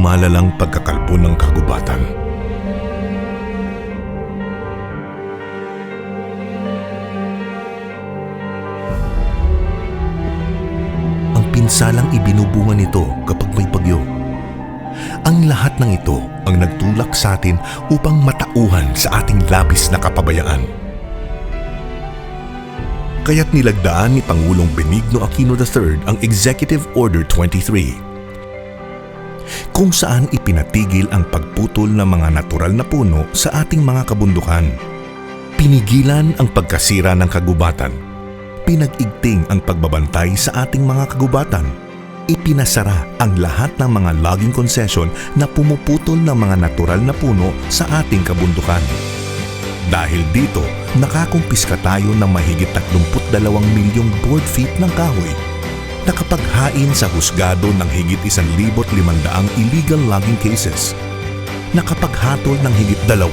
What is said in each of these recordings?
lumalalang pagkakalbo ng kagubatan. Ang pinsalang ibinubunga nito kapag may bagyo. Ang lahat ng ito ang nagtulak sa atin upang matauhan sa ating labis na kapabayaan. Kaya't nilagdaan ni Pangulong Benigno Aquino III ang Executive Order 23, kung saan ipinatigil ang pagputol ng mga natural na puno sa ating mga kabundukan. Pinigilan ang pagkasira ng kagubatan. Pinag-igting ang pagbabantay sa ating mga kagubatan. Ipinasara ang lahat ng mga logging concession na pumuputol ng mga natural na puno sa ating kabundukan. Dahil dito, nakakumpiska tayo ng mahigit 32 milyong board feet ng kahoy. Nakapaghain sa husgado ng higit 1,500 illegal logging cases. Nakapaghatol ng higit 200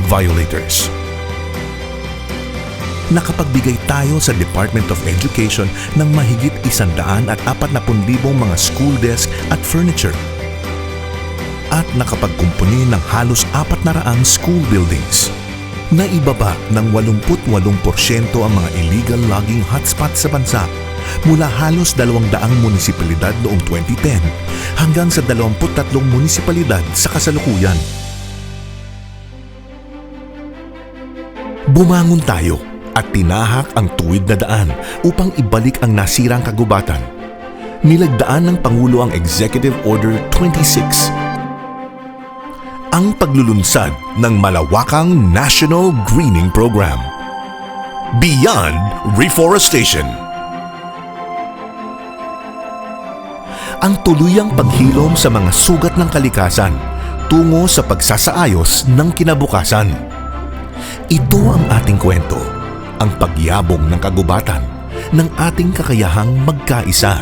violators. Nakapagbigay tayo sa Department of Education ng mahigit 140,000 mga school desk at furniture. At nakapagkumpuni ng halos 400 school buildings. Naibaba ng 88% ang mga illegal logging hotspots sa bansa mula halos 200 munisipalidad noong 2010 hanggang sa 23 munisipalidad sa kasalukuyan. Bumangon tayo at tinahak ang tuwid na daan upang ibalik ang nasirang kagubatan. Nilagdaan ng Pangulo ang Executive Order 26. Ang paglulunsad ng malawakang National Greening Program. Beyond Reforestation. Ang tuluyang paghilom sa mga sugat ng kalikasan tungo sa pagsasaayos ng kinabukasan. Ito ang ating kwento, ang pagyabong ng kagubatan ng ating kakayahang magkaisa.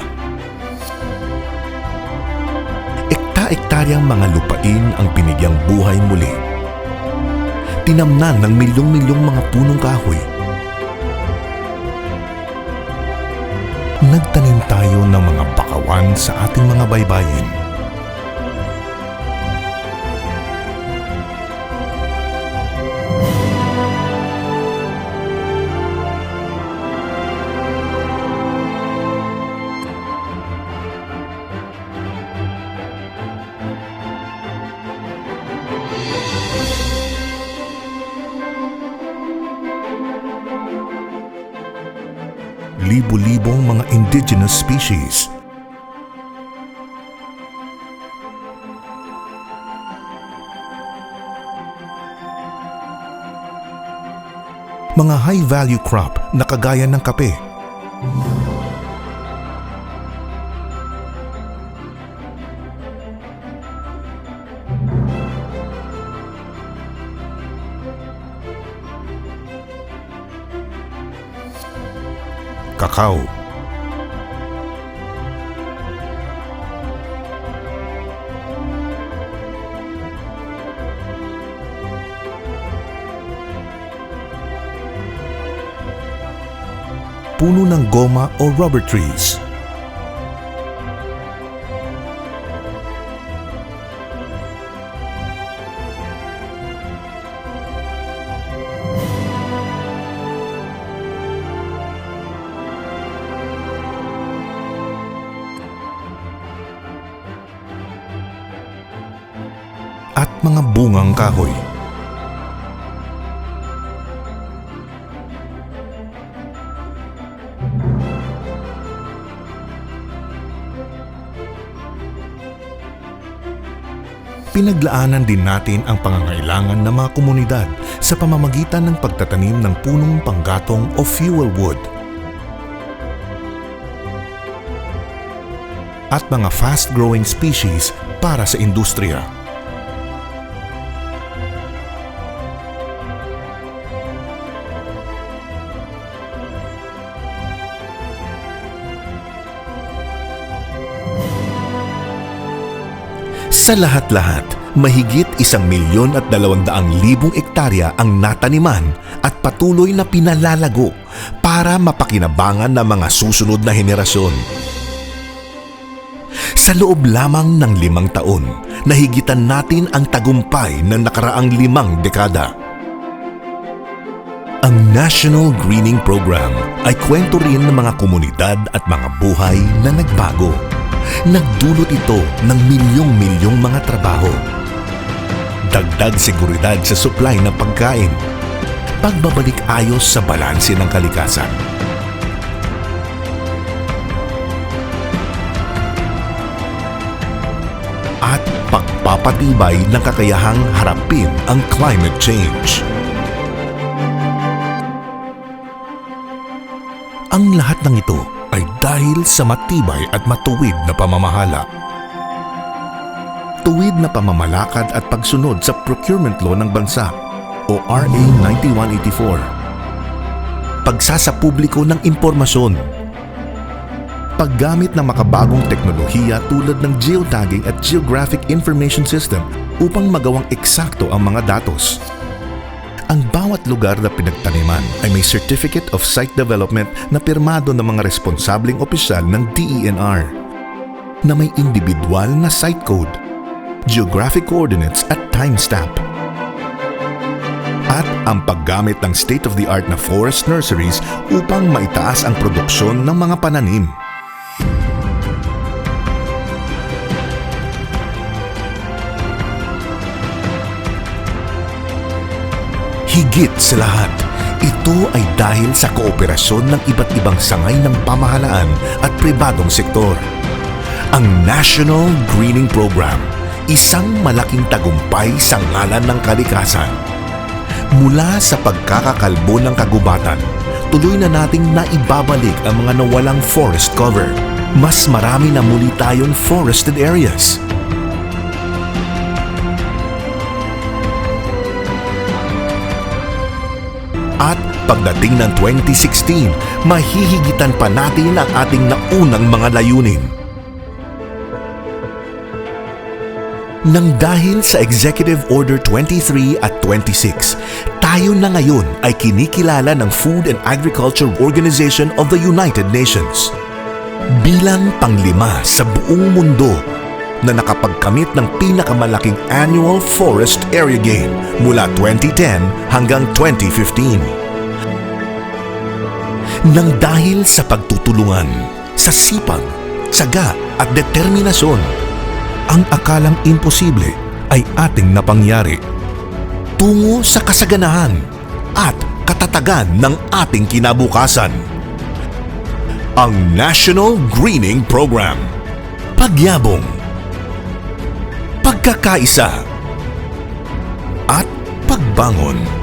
Ekta-ektaryang mga lupain ang binigyang buhay muli. Tinamnan ng milyong-milyong mga punong kahoy. Nagtanim tayo ng mga bakawan sa ating mga baybayin. Libo-libong mga indigenous species. Mga high-value crop na kagaya ng kape. Kakao. Puno ng goma o rubber trees. At mga bungang kahoy. Pinaglaanan din natin ang pangangailangan ng mga komunidad sa pamamagitan ng pagtatanim ng punong panggatong o fuel wood at mga fast-growing species para sa industriya. Sa lahat-lahat, mahigit 1,200,000 hektarya ang nataniman at patuloy na pinalalago para mapakinabangan ng mga susunod na henerasyon. Sa loob lamang ng 5 taon, nahigitan natin ang tagumpay ng nakaraang 5 dekada. Ang National Greening Program ay kwento rin ng mga komunidad at mga buhay na nagbago. Nagdulot ito ng milyong-milyong mga trabaho. Dagdag seguridad sa supply ng pagkain. Pagbabalik ayos sa balanse ng kalikasan. At pagpapatibay ng kakayahang harapin ang climate change. Ang lahat ng ito ay dahil sa matibay at matuwid na pamamahala. Tuwid na pamamalakad at pagsunod sa procurement law ng bansa o RA 9184. Pagsasapubliko ng impormasyon. Paggamit ng makabagong teknolohiya tulad ng geotagging at geographic information system upang magawang eksakto ang mga datos. Ang bawat lugar na pinagtaniman ay may Certificate of Site Development na pirmado ng mga responsabling opisyal ng DENR na may individual na site code, geographic coordinates at timestamp. At ang paggamit ng state-of-the-art na forest nurseries upang maitaas ang produksyon ng mga pananim. Higit sa lahat, ito ay dahil sa kooperasyon ng iba't ibang sangay ng pamahalaan at pribadong sektor. Ang National Greening Program, isang malaking tagumpay sa ngalan ng kalikasan. Mula sa pagkakakalbo ng kagubatan, tuloy na nating naibabalik ang mga nawalang forest cover. Mas marami na muli tayong forested areas. At pagdating ng 2016, mahihigitan pa natin ang ating naunang mga layunin. Nang dahil sa Executive Order 23 at 26, tayo na ngayon ay kinikilala ng Food and Agriculture Organization of the United Nations bilang pang-5 sa buong mundo na nakapagkamit ng pinakamalaking annual forest area gain mula 2010 hanggang 2015. Nang dahil sa pagtutulungan, sa sipag, tsaga at determinasyon, ang akalang imposible ay ating napangyari tungo sa kasaganahan at katatagan ng ating kinabukasan. Ang National Greening Program. Pagyabong, pagkakaisa, at pagbangon.